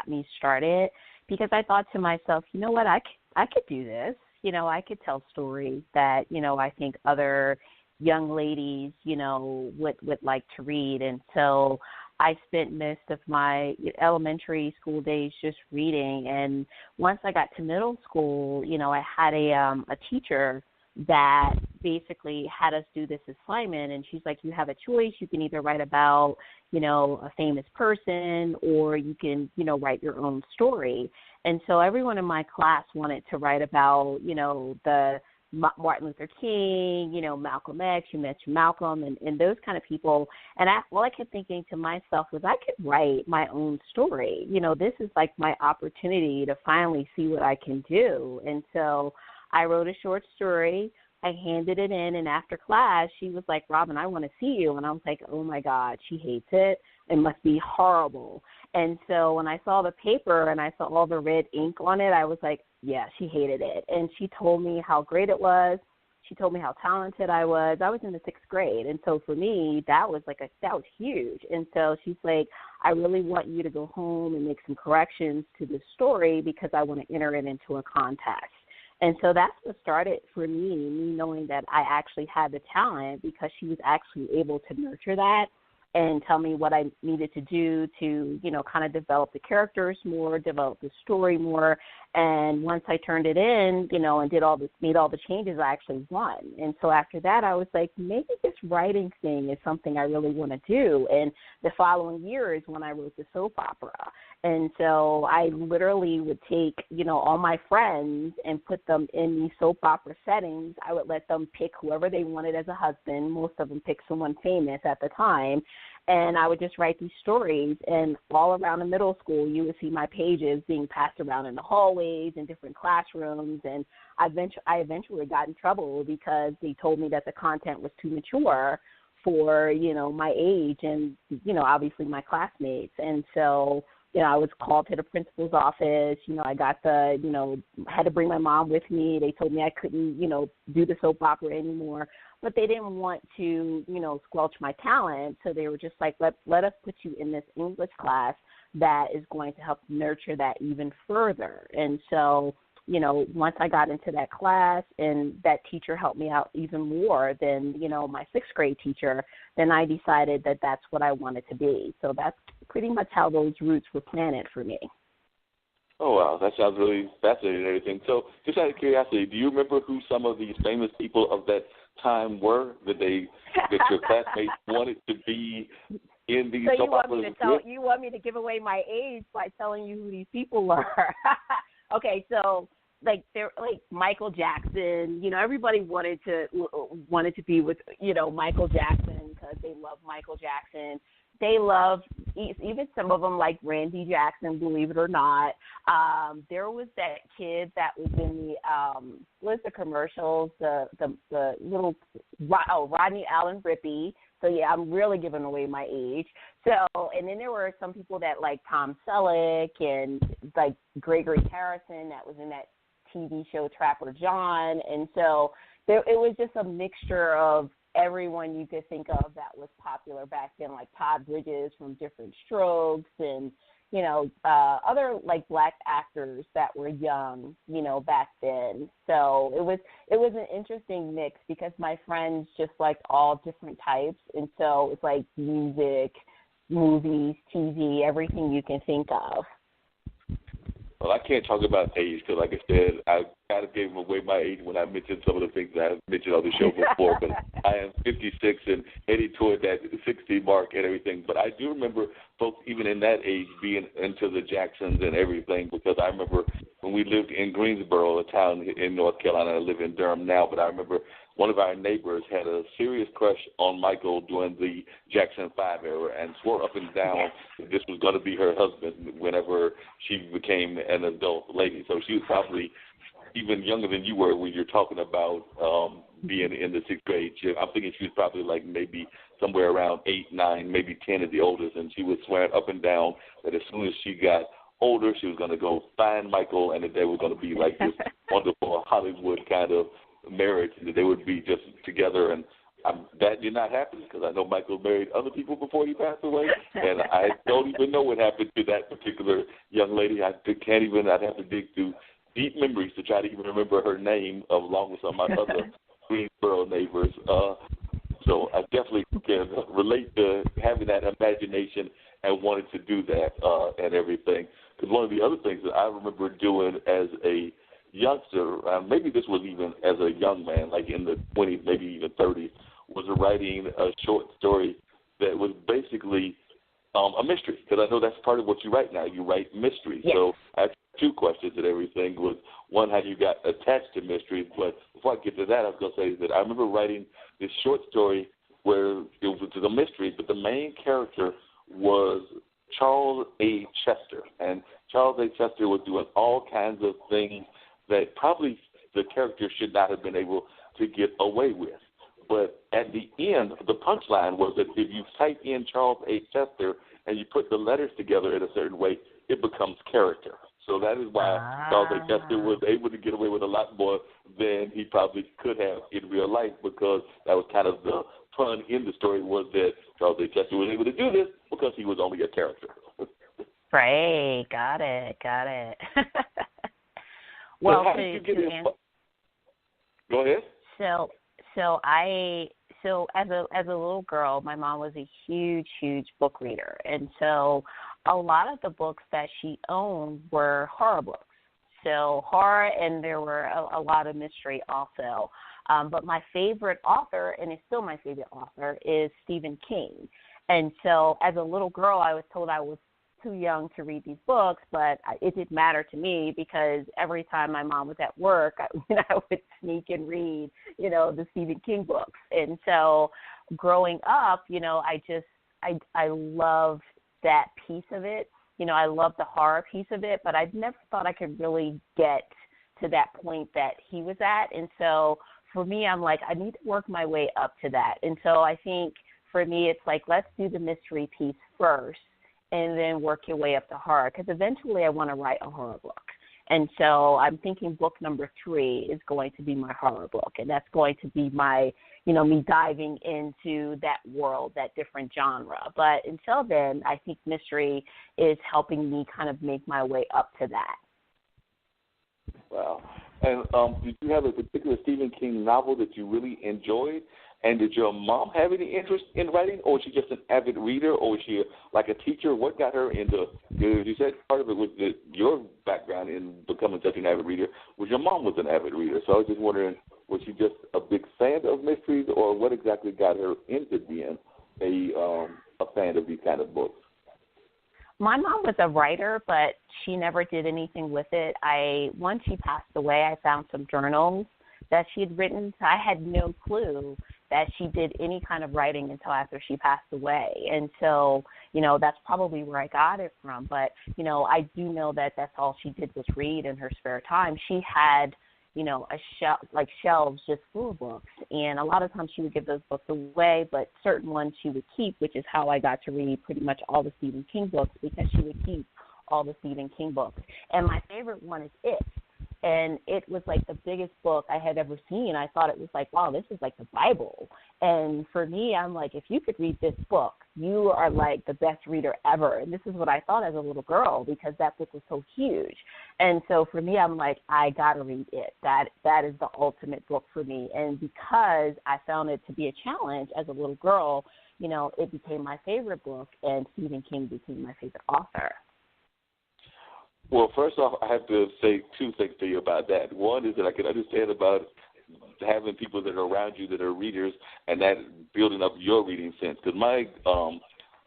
got me started because I thought to myself, you know what, I could do this. You know, I could tell stories that, you know, I think other young ladies, you know, would like to read. And so I spent most of my elementary school days just reading. And once I got to middle school, you know, I had a teacher that basically had us do this assignment. And she's like, you have a choice. You can either write about, you know, a famous person, or you can, you know, write your own story. And so everyone in my class wanted to write about, you know, the Martin Luther King, you know, Malcolm X, you mentioned Malcolm, and those kind of people. And all I kept thinking to myself was I could write my own story. You know, this is like my opportunity to finally see what I can do. And so I wrote a short story. I handed it in, and after class, she was like, Robin, I want to see you. And I was like, oh, my God, she hates it. It must be horrible. And so when I saw the paper and I saw all the red ink on it, I was like, yeah, she hated it. And she told me how great it was. She told me how talented I was. I was in the 6th grade. And so for me, that was huge. And so she's like, I really want you to go home and make some corrections to the story because I want to enter it into a contest. And so that's what started for me knowing that I actually had the talent because she was actually able to nurture that and tell me what I needed to do to, you know, kind of develop the characters more, develop the story more. And once I turned it in, you know, and made all the changes, I actually won. And so after that, I was like, maybe this writing thing is something I really want to do. And the following year is when I wrote the soap opera. And so I literally would take, you know, all my friends and put them in these soap opera settings. I would let them pick whoever they wanted as a husband. Most of them picked someone famous at the time. And I would just write these stories. And all around the middle school, you would see my pages being passed around in the hallways and different classrooms. And I eventually got in trouble because they told me that the content was too mature for, you know, my age and, you know, obviously my classmates. And so, you know, I was called to the principal's office. You know, I got had to bring my mom with me. They told me I couldn't, you know, do the soap opera anymore. But they didn't want to, you know, squelch my talent. So they were just like, let us put you in this English class that is going to help nurture that even further. And so, you know, once I got into that class and that teacher helped me out even more than, you know, my 6th grade teacher, then I decided that that's what I wanted to be. So that's pretty much how those roots were planted for me. Oh, wow. That sounds really fascinating and everything. So just out of curiosity, do you remember who some of these famous people of that time were that your classmates wanted to be in these soap operas? You want me to give away my age by telling you who these people were? Okay, so like Michael Jackson, you know, everybody wanted to be with, you know, Michael Jackson because they love Michael Jackson. They love, even some of them like Randy Jackson, believe it or not. There was that kid that was in the commercials, the little, Rodney Allen Rippey. So, yeah, I'm really giving away my age. So, and then there were some people that like Tom Selleck and like Gregory Harrison that was in that TV show Trapper John. And so it was just a mixture of everyone you could think of that was popular back then, like Todd Bridges from Different Strokes and, you know, other like black actors that were young, you know, back then. So it was an interesting mix because my friends just liked all different types. And so it's like music, movies, TV, everything you can think of. Well, I can't talk about age because, like I said, I kind of gave away my age when I mentioned some of the things that I've mentioned on the show before. But I am 56 and heading toward that 60 mark and everything. But I do remember folks even in that age being into the Jacksons and everything because I remember when we lived in Greensboro, a town in North Carolina. I live in Durham now, but I remember one of our neighbors had a serious crush on Michael during the Jackson 5 era and swore up and down that this was going to be her husband whenever she became an adult lady. So she was probably even younger than you were when you're talking about being in the 6th grade. I'm thinking she was probably like maybe somewhere around 8, 9, maybe 10 at the oldest, and she was swearing up and down that as soon as she got older, she was going to go find Michael and that they were going to be like this wonderful Hollywood kind of marriage, and that they would be just together and That did not happen because I know Michael married other people before he passed away, and I don't even know what happened to that particular young lady. I'd have to dig through deep memories to try to even remember her name, along with some of my other Greensboro neighbors. So I definitely can relate to having that imagination and wanting to do that and everything. Because one of the other things that I remember doing as a youngster, maybe this was even as a young man, like in the 20s, maybe even 30s, was writing a short story that was basically a mystery. Because I know that's part of what you write now. You write mysteries. Yes. So I have two questions and everything. Was one, how you got attached to mysteries. But before I get to that, I was going to say that I remember writing this short story where it was a mystery, but the main character was Charles A. Chester. And Charles A. Chester was doing all kinds of things that probably the character should not have been able to get away with. But at the end, the punchline was that if you type in Charles A. Chester and you put the letters together in a certain way, it becomes character. So that is why Charles A. Chester was able to get away with a lot more than he probably could have in real life, because that was kind of the fun in the story, was that Charles A. Chester was able to do this because he was only a character. Right. Got it. Well, Go ahead. So as a little girl, my mom was a huge book reader, and so a lot of the books that she owned were horror books. So horror, and there were a lot of mystery also. But my favorite author, and it's still my favorite author, is Stephen King. And so as a little girl, I was told I was too young to read these books, but it didn't matter to me, because every time my mom was at work, I would sneak and read, the Stephen King books. And so growing up, I loved that piece of it. I loved the horror piece of it, but I never thought I could really get to that point that he was at. And so for me, I'm like, I need to work my way up to that. And so I think for me, it's like, let's do the mystery piece first and then work your way up to horror, because eventually I want to write a horror book. And so I'm thinking book number 3 is going to be my horror book, and that's going to be my, me diving into that world, that different genre. But until then, I think mystery is helping me kind of make my way up to that. Wow. And did you have a particular Stephen King novel that you really enjoyed? And did your mom have any interest in writing, or was she just an avid reader, or was she like a teacher? What got her into, you said part of it was your background in becoming such an avid reader, was your mom was an avid reader. So I was just wondering, was she just a big fan of mysteries, or what exactly got her into being a fan of these kind of books? My mom was a writer, but she never did anything with it. Once she passed away, I found some journals that she had written. So I had no clue that she did any kind of writing until after she passed away. And so, that's probably where I got it from. But, I do know that that's all she did was read in her spare time. She had, shelves just full of books. And a lot of times she would give those books away, but certain ones she would keep, which is how I got to read pretty much all the Stephen King books, because she would keep all the Stephen King books. And my favorite one is It. And it was like the biggest book I had ever seen. I thought it was like, wow, this is like the Bible. And for me, I'm like, if you could read this book, you are like the best reader ever. And this is what I thought as a little girl, because that book was so huge. And so for me, I'm like, I got to read it. That is the ultimate book for me. And because I found it to be a challenge as a little girl, it became my favorite book, and Stephen King became my favorite author. Well, first off, I have to say two things to you about that. One is that I can understand about having people that are around you that are readers, and that building up your reading sense. Because my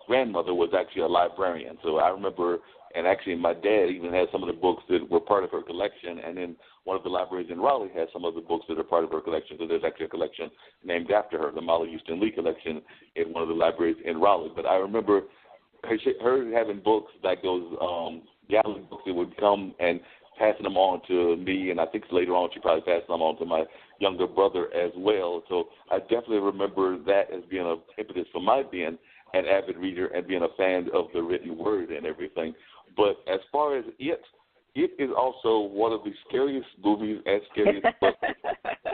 grandmother was actually a librarian, so I remember, and actually my dad even had some of the books that were part of her collection, and then one of the libraries in Raleigh has some of the books that are part of her collection. So there's actually a collection named after her, the Molly Houston Lee collection, in one of the libraries in Raleigh. But I remember her having books like those gallon books that would come and passing them on to me, and I think later on she probably passed them on to my younger brother as well. So I definitely remember that as being an impetus for my being an avid reader and being a fan of the written word and everything. But as far as it is also one of the scariest movies and scariest books.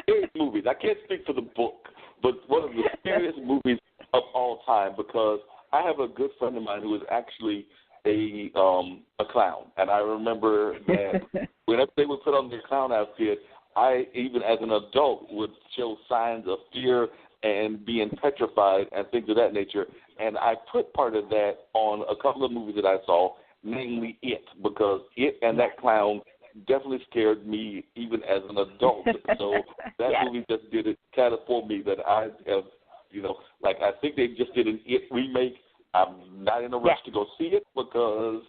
Scariest movies. I can't speak for the book, but one of the scariest movies of all time, because I have a good friend of mine who is actually a clown, and I remember that whenever they would put on their clown outfit, I, even as an adult, would show signs of fear and being petrified and things of that nature. And I put part of that on a couple of movies that I saw, namely It, because It and that clown definitely scared me even as an adult. So that movie just did it kind of for me, that I have, like I think they just did an It remake. I'm not in a rush to go see it because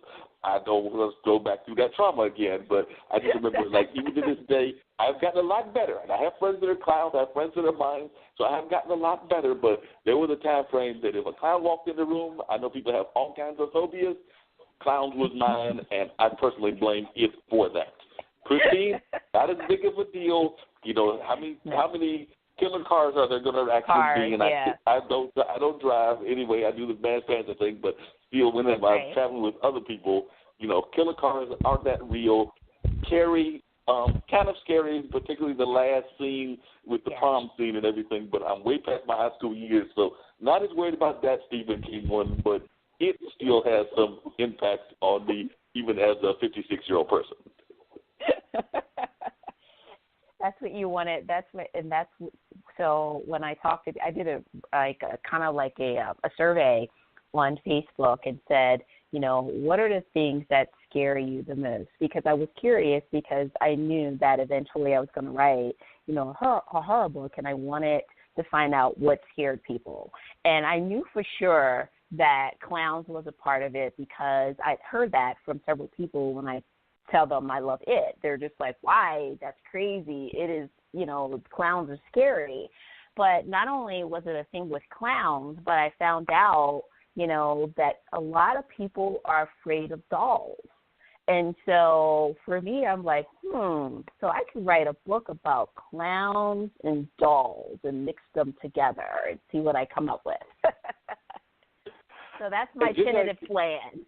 I don't want to go back through that trauma again. But I just remember, like, even to this day, I've gotten a lot better. And I have friends that are clowns, I have friends that are mine, so I have gotten a lot better. But there was a time frame that if a clown walked in the room, I know people have all kinds of phobias. Clowns was mine, and I personally blame It for that. Christine, not as big of a deal. How many killer cars are there going to actually be? And I don't drive anyway. I do the bad fancy thing, but still, whenever I'm traveling with other people, killer cars aren't that real. Carrie, kind of scary, particularly the last scene with the prom scene and everything. But I'm way past my high school years, so not as worried about that Stephen King one. But it still has some impact on me, even as a 56-year-old person. That's what you wanted. So when I talked I did a survey on Facebook and said, what are the things that scare you the most? Because I was curious, because I knew that eventually I was going to write, a horror book, and I wanted to find out what scared people. And I knew for sure that clowns was a part of it, because I'd heard that from several people when I tell them I love It. They're just like, why? That's crazy. It is, clowns are scary. But not only was it a thing with clowns, but I found out, that a lot of people are afraid of dolls. And so for me, I'm like, so I could write a book about clowns and dolls and mix them together and see what I come up with. So that's my tentative plan.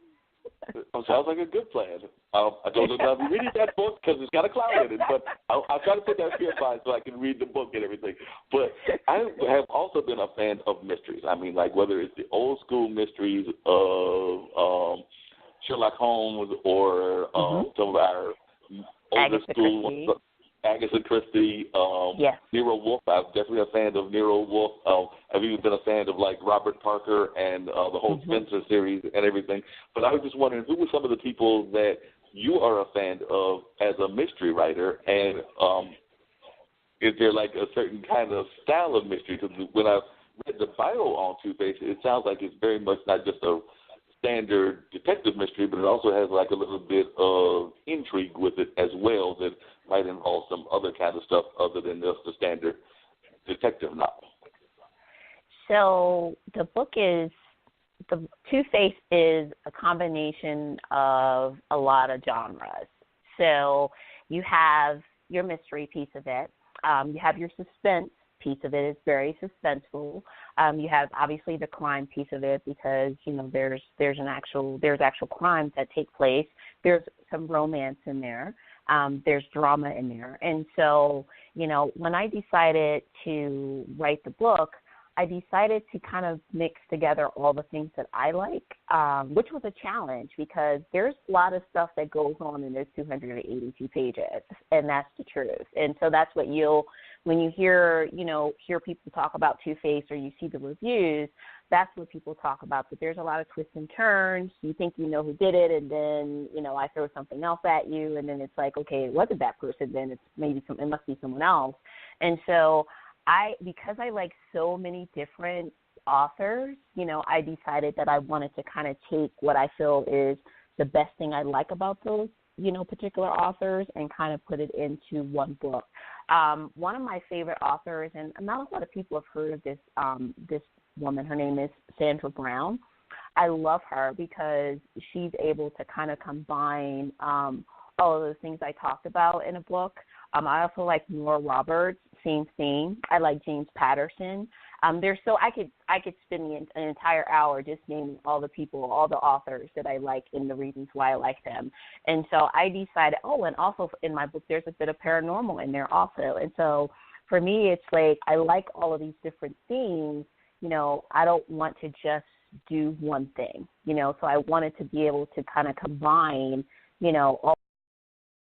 Sounds like a good plan. I don't know if I'll be reading that book because it's got a clown in it, but I'll try to put that fear aside so I can read the book and everything. But I have also been a fan of mysteries. I mean, like, whether it's the old school mysteries of Sherlock Holmes or some of our older school ones, Agatha Christie, Nero Wolfe. I'm definitely a fan of Nero Wolfe. I've even been a fan of, like, Robert Parker and the whole Spencer series and everything. But I was just wondering, who were some of the people that you are a fan of as a mystery writer? And is there, like, a certain kind of style of mystery? Because when I read the bio on Two-Face, it sounds like it's very much not just a standard detective mystery, but it also has, like, a little bit of intrigue with it as well that might involve some other kind of stuff other than just the standard detective novel. So the book is, the Two-Face is a combination of a lot of genres. So you have your mystery piece of it. You have your suspense piece of it. It's very suspenseful. You have obviously the crime piece of it, because there's actual crimes that take place. There's some romance in there. There's drama in there. And so, when I decided to write the book, I decided to kind of mix together all the things that I like, which was a challenge, because there's a lot of stuff that goes on in those 282 pages, and that's the truth. And so that's what when you hear people talk about Two-Face, or you see the reviews, that's what people talk about. But there's a lot of twists and turns. You think you know who did it, and then, I throw something else at you, and then it's like, okay, it wasn't that person, then it must be someone else. And so because I like so many different authors, I decided that I wanted to kind of take what I feel is the best thing I like about those, particular authors, and kind of put it into one book. One of my favorite authors, and not a lot of people have heard of this woman, her name is Sandra Brown. I love her because she's able to kind of combine all of those things I talked about in a book. I also like Nora Roberts, same thing. I like James Patterson. I could spend an entire hour just naming all the people, all the authors that I like and the reasons why I like them. And so I decided, and also in my book there's a bit of paranormal in there also. And so for me, it's like I like all of these different things. I don't want to just do one thing, so I wanted to be able to kind of combine, all